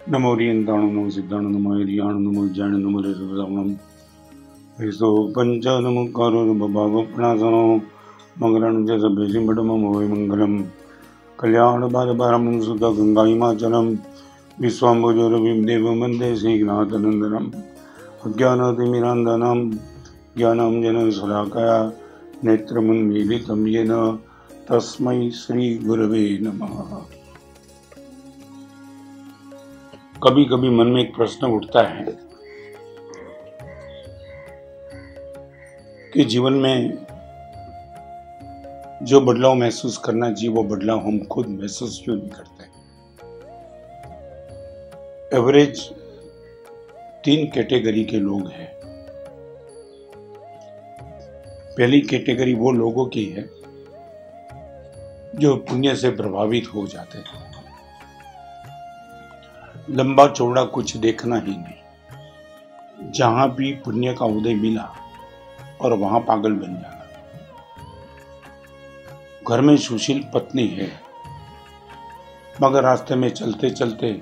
नमो रियंताणं नमो सिद्धाणं नमो हरियाणं नमो ज्ञानं नमो ऋतुदावणं ह्रीस्तो पंच नमो कारो भावप्रासनो मंगलं च सभ्यसिंहटमो मंगलम कल्याण बालपारम सुत गंगाहिमाचलम विश्वाम्बुजोरविं देवं वन्दे श्रीनाथनन्दनम् अज्ञानातिमिरान्धनां ज्ञानाञ्जनशलाकया नेत्रमुन्मीलितं येन तस्मै श्रीगुरवे नमः। कभी कभी मन में एक प्रश्न उठता है कि जीवन में जो बदलाव महसूस करना चाहिए वो बदलाव हम खुद महसूस क्यों नहीं करते। एवरेज 3 कैटेगरी के लोग हैं। पहली कैटेगरी वो लोगों की है जो पुण्य से प्रभावित हो जाते हैं। लंबा चौड़ा कुछ देखना ही नहीं, जहां भी पुण्य का उदय मिला और वहां पागल बन जाना। घर में सुशील पत्नी है मगर रास्ते में चलते चलते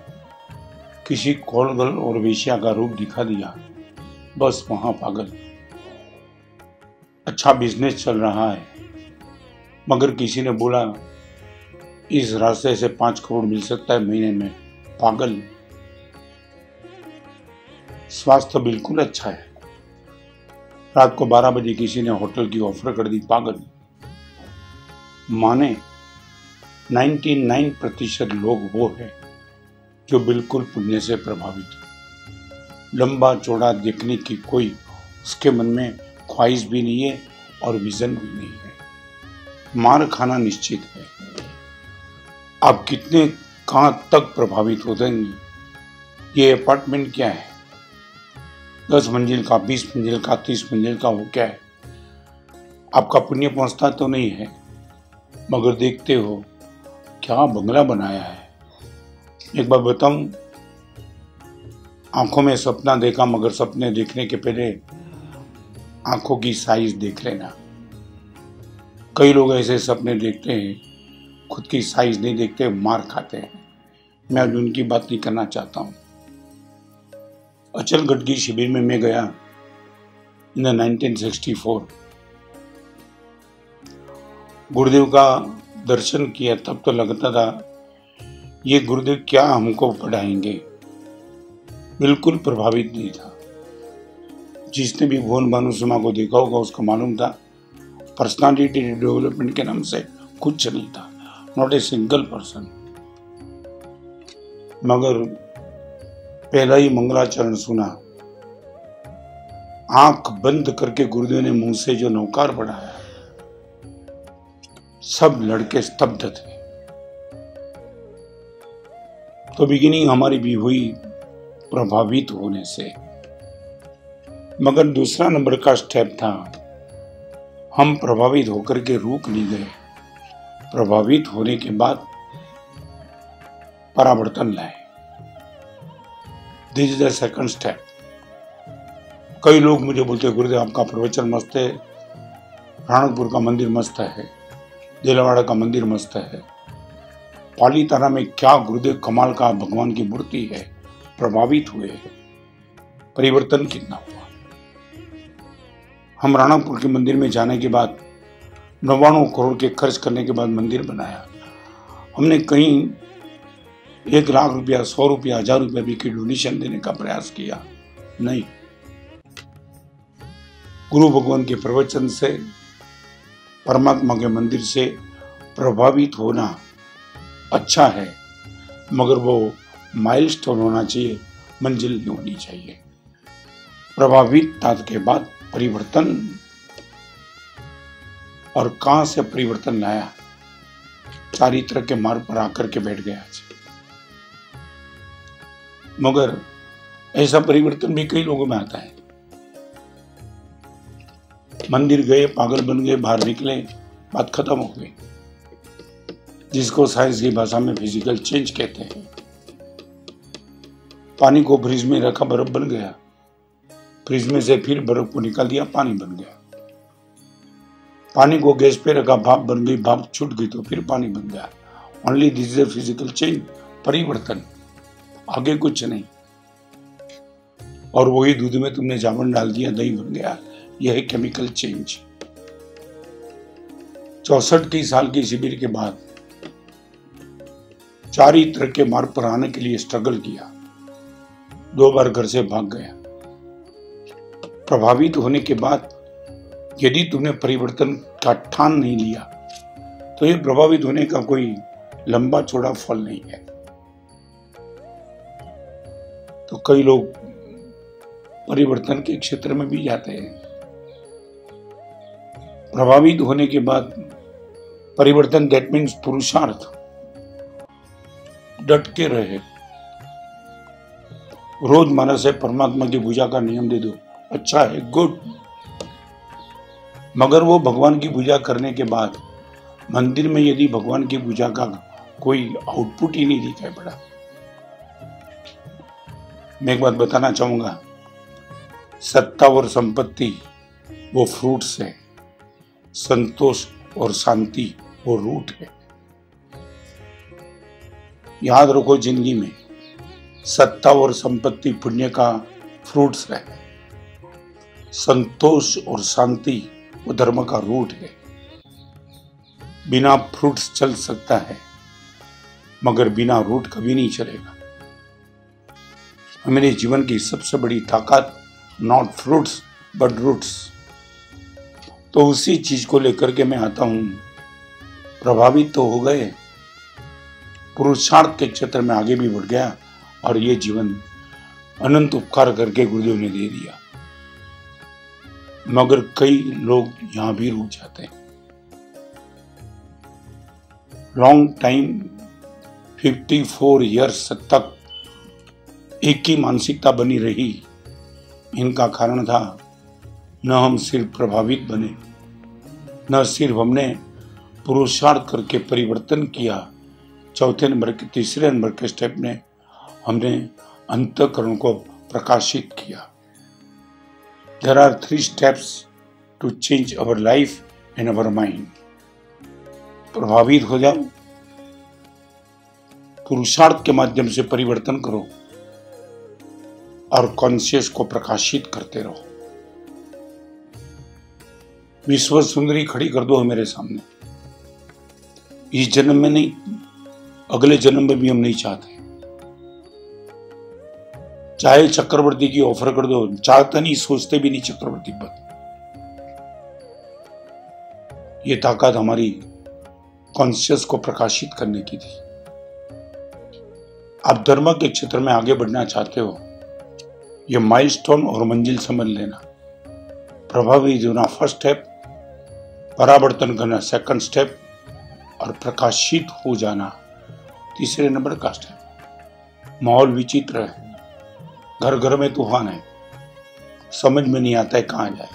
किसी कोलगल और वेश्या का रूप दिखा दिया, बस वहां पागल। अच्छा बिजनेस चल रहा है मगर किसी ने बोला इस रास्ते से 5 करोड़ मिल सकता है महीने में, पागल। स्वास्थ्य बिल्कुल अच्छा है, रात को 12 बजे किसी ने होटल की ऑफर कर दी, पागल। माने 99% लोग वो हैं जो बिल्कुल पुण्य से प्रभावित है। लंबा चौड़ा देखने की कोई उसके मन में ख्वाहिश भी नहीं है और विजन भी नहीं है। मार खाना निश्चित है। आप कितने कहां तक प्रभावित होते हैं। ये अपार्टमेंट क्या है, 10 मंजिल का, 20 मंजिल का, 30 मंजिल का, वो क्या है। आपका पुण्य पहुंचता तो नहीं है मगर देखते हो क्या बंगला बनाया है। एक बार बताऊं, आंखों में सपना देखा मगर सपने देखने के पहले आंखों की साइज देख लेना। कई लोग ऐसे सपने देखते हैं, खुद की साइज नहीं देखते, मार खाते हैं। मैं आज उनकी बात नहीं करना चाहता हूं। अचलगढ़ की शिविर में मैं गया इन 1964। गुरुदेव का दर्शन किया तब तो लगता था ये गुरुदेव क्या हमको पढ़ाएंगे। बिल्कुल प्रभावित नहीं था। जिसने भी भुवन भानुसुमा को देखा होगा उसको मालूम था पर्सनालिटी डेवलपमेंट के नाम से कुछ नहीं था, नॉट ए सिंगल पर्सन। मगर पहला ही मंगलाचरण सुना, आंख बंद करके गुरुदेव ने मुंह से जो नौकार पढ़ाया, सब लड़के स्तब्ध थे। तो बिगिनिंग हमारी भी हुई प्रभावित होने से। मगर दूसरा नंबर का स्टेप था, हम प्रभावित होकर के रुक नहीं गए। प्रभावित होने के बाद परावर्तन लाए। This is the second step. कई लोग मुझे बोलते हैं गुरुदेव आपका प्रवचन मस्त है, राणकपुर का मंदिर मस्त है, दिलवाड़ा का मंदिर मस्त है, पालीताना में क्या गुरुदेव कमाल का भगवान की मूर्ति है। प्रभावित हुए, परिवर्तन कितना हुआ। हम राणकपुर के मंदिर में जाने के बाद 99 करोड़ के खर्च करने के बाद मंदिर बनाया। हमने कहीं 1 लाख रुपया, 100 रुपया, 1000 रुपया भी की डोनेशन देने का प्रयास किया नहीं। गुरु भगवान के प्रवचन से, परमात्मा के मंदिर से प्रभावित होना अच्छा है मगर वो माइलस्टोन होना चाहिए, मंजिल नहीं होनी चाहिए। प्रभावितता के बाद परिवर्तन। और कहां से परिवर्तन लाया, चारित्र के मार्ग पर आकर के बैठ गया। मगर ऐसा परिवर्तन भी कई लोगों में आता है। मंदिर गए, पागल बन गए, बाहर निकले, बात खत्म हो गई। जिसको साइंस की भाषा में फिजिकल चेंज कहते हैं। पानी को फ्रिज में रखा, बर्फ बन गया। फ्रिज में से फिर बर्फ को निकाल दिया, पानी बन गया। पानी को गैस पे रखा, भाप बन गई, भाप छूट गई तो फिर पानी बन गया। Only this is a physical change, परिवर्तन। आगे कुछ नहीं। और वही दूध में तुमने जामुन डाल दिया, दही बन गया। यह है केमिकल चेंज। 64 साल की शिविर के बाद 4 ही तरह के मार्ग पर आने के लिए स्ट्रगल किया, 2 बार घर से भाग गया। प्रभावित होने के बाद यदि तुमने परिवर्तन का ठान नहीं लिया तो ये प्रभावित होने का कोई लंबा चौड़ा फल नहीं है। तो कई लोग परिवर्तन के क्षेत्र में भी जाते हैं। प्रभावित होने के बाद परिवर्तन, दैट मीन्स पुरुषार्थ, डट के रहे। रोजमर्रा से परमात्मा की पूजा का नियम दे दो, अच्छा है, गुड। मगर वो भगवान की पूजा करने के बाद मंदिर में यदि भगवान की पूजा का कोई आउटपुट ही नहीं दिखाई पड़ा। मैं एक बात बताना चाहूंगा, सत्ता और संपत्ति वो फ्रूट्स है, संतोष और शांति वो रूट है। याद रखो, जिंदगी में सत्ता और संपत्ति पुण्य का फ्रूट्स है, संतोष और शांति वो धर्म का रूट है। बिना फ्रूट्स चल सकता है मगर बिना रूट कभी नहीं चलेगा। मेरे जीवन की सबसे बड़ी ताकत नॉट फ्रूट्स बट रूट्स। तो उसी चीज को लेकर के मैं आता हूं। प्रभावित तो हो गए, पुरुषार्थ के क्षेत्र में आगे भी बढ़ गया और ये जीवन अनंत उपकार करके गुरुदेव ने दे दिया। मगर कई लोग यहां भी रुक जाते हैं। लॉन्ग टाइम 54 ईयर्स तक एक ही मानसिकता बनी रही। इनका कारण था न हम सिर्फ प्रभावित बने, न सिर्फ हमने पुरुषार्थ करके परिवर्तन किया, चौथे नंबर के तीसरे नंबर के स्टेप में हमने अंतःकरण को प्रकाशित किया। There are 3 steps to change our life and our mind. प्रभावित हो जाओ, पुरुषार्थ के माध्यम से परिवर्तन करो और कॉन्शियस को प्रकाशित करते रहो। विश्व सुंदरी खड़ी कर दो मेरे सामने। इस जन्म में नहीं, अगले जन्म में भी हम नहीं चाहते। चाहे चक्रवर्ती की ऑफर कर दो, चाहते नहीं, सोचते भी नहीं चक्रवर्ती पद। ये ताकत हमारी कॉन्शियस को प्रकाशित करने की थी। आप धर्म के क्षेत्र में आगे बढ़ना चाहते हो, ये माइलस्टोन और मंजिल समझ लेना। प्रभावित होना फर्स्ट स्टेप, परावर्तन करना सेकंड स्टेप और प्रकाशित हो जाना तीसरे नंबर का स्टेप। माहौल विचित्र है, घर घर में तूफान है, समझ में नहीं आता है कहां जाए,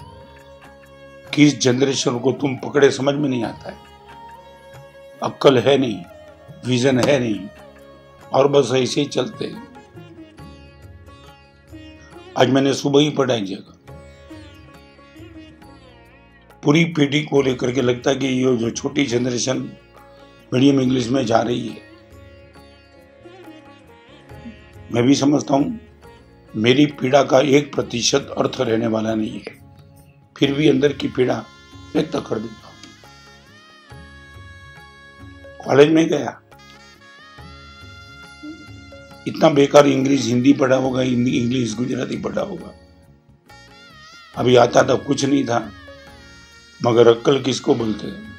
किस जनरेशन को तुम पकड़े समझ में नहीं आता है। अक्ल है नहीं, विजन है नहीं और बस ऐसे ही चलते हैं। आज मैंने सुबह ही पढ़ा एक जगह, पूरी पीढ़ी को लेकर के लगता है कि ये जो छोटी जनरेशन मीडियम इंग्लिश में जा रही है। मैं भी समझता हूं मेरी पीड़ा का 1% अर्थ रहने वाला नहीं है, फिर भी अंदर की पीड़ा व्यक्त कर देता हूं। कॉलेज में गया, इतना बेकार इंग्लिश हिंदी पढ़ा होगा, हिंदी इंग्लिश गुजराती पढ़ा होगा। अभी आता था कुछ नहीं था, मगर अक्ल किसको बोलते हैं।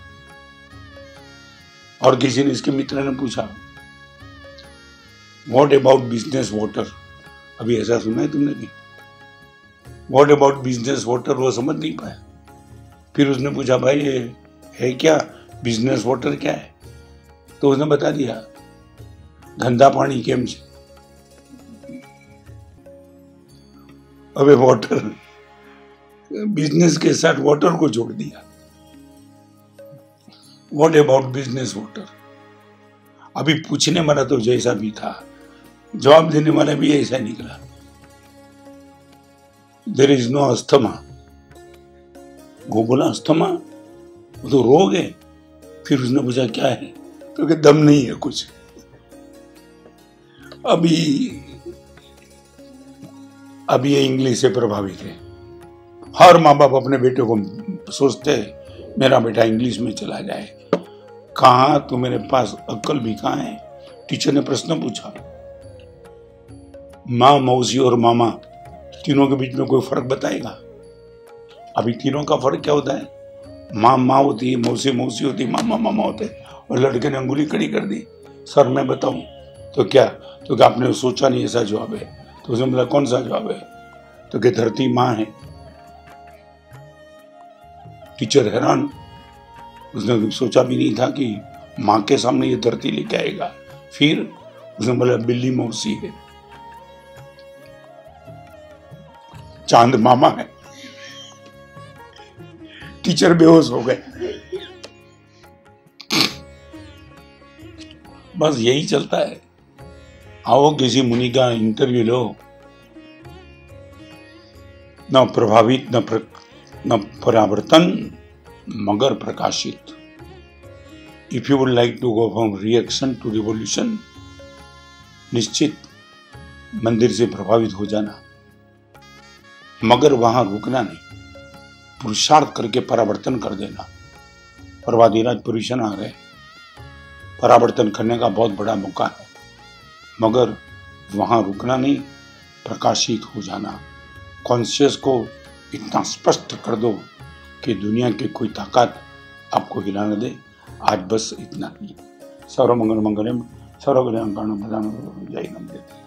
और किसी ने, इसके मित्र ने पूछा, व्हाट अबाउट बिजनेस वाटर। अभी ऐसा सुना है तुमने भी? व्हाट अबाउट बिजनेस वाटर वो समझ नहीं पाया। फिर उसने पूछा, भाई ये है क्या, बिजनेस वाटर क्या है? तो उसने बता दिया, धंधा पानी केम से। अबे वाटर, बिजनेस के साथ वाटर को जोड़ दिया। What about business water. अभी पूछने वाला तो जैसा भी था, जवाब देने वाला भी ऐसा निकला। There is no asthma. वो बोला अस्थमा, वो तो रोग है। फिर उसने पूछा क्या है, तो कि दम नहीं है कुछ। अभी ये इंग्लिश से प्रभावित है। हर माँ बाप अपने बेटे को सोचते हैं मेरा बेटा इंग्लिश में चला जाए। कहाँ तो मेरे पास अक्ल भी कहाँ है। टीचर ने प्रश्न पूछा, माँ, मौसी और मामा तीनों के बीच में कोई फर्क बताएगा? अभी तीनों का फर्क क्या होता है? माँ माँ होती है, मौसी मौसी होती है, मामा मामा होते हैं। और लड़के ने अंगुली खड़ी कर दी, सर मैं बताऊं? तो क्या आपने सोचा नहीं ऐसा जवाब है? तो उसने बोला कौन सा जवाब है? तो क्या धरती माँ है? टीचर हैरान, उसने सोचा भी नहीं था कि माँ के सामने ये धरती लेके आएगा। फिर उसने बोला बिल्ली मौसी है, चांद मामा है। टीचर बेहोश हो गए। बस यही चलता है। आओ किसी मुनि का इंटरव्यू लो, न प्रभावित न परावर्तन मगर प्रकाशित। If you would like to go from reaction to revolution, निश्चित मंदिर से प्रभावित हो जाना, मगर वहां रुकना नहीं, पुरुषार्थ करके परावर्तन कर देना। प्रवादीराज पुरुषन आ गए, परावर्तन करने का बहुत बड़ा मौका है, मगर वहां रुकना नहीं, प्रकाशित हो जाना। कॉन्शियस को इतना स्पष्ट कर दो कि दुनिया की कोई ताकत आपको हिला न दे। आज बस इतना ही। सर्वमंगल मंगलम सर्वकल्याणकारणम प्रदान जय नमः।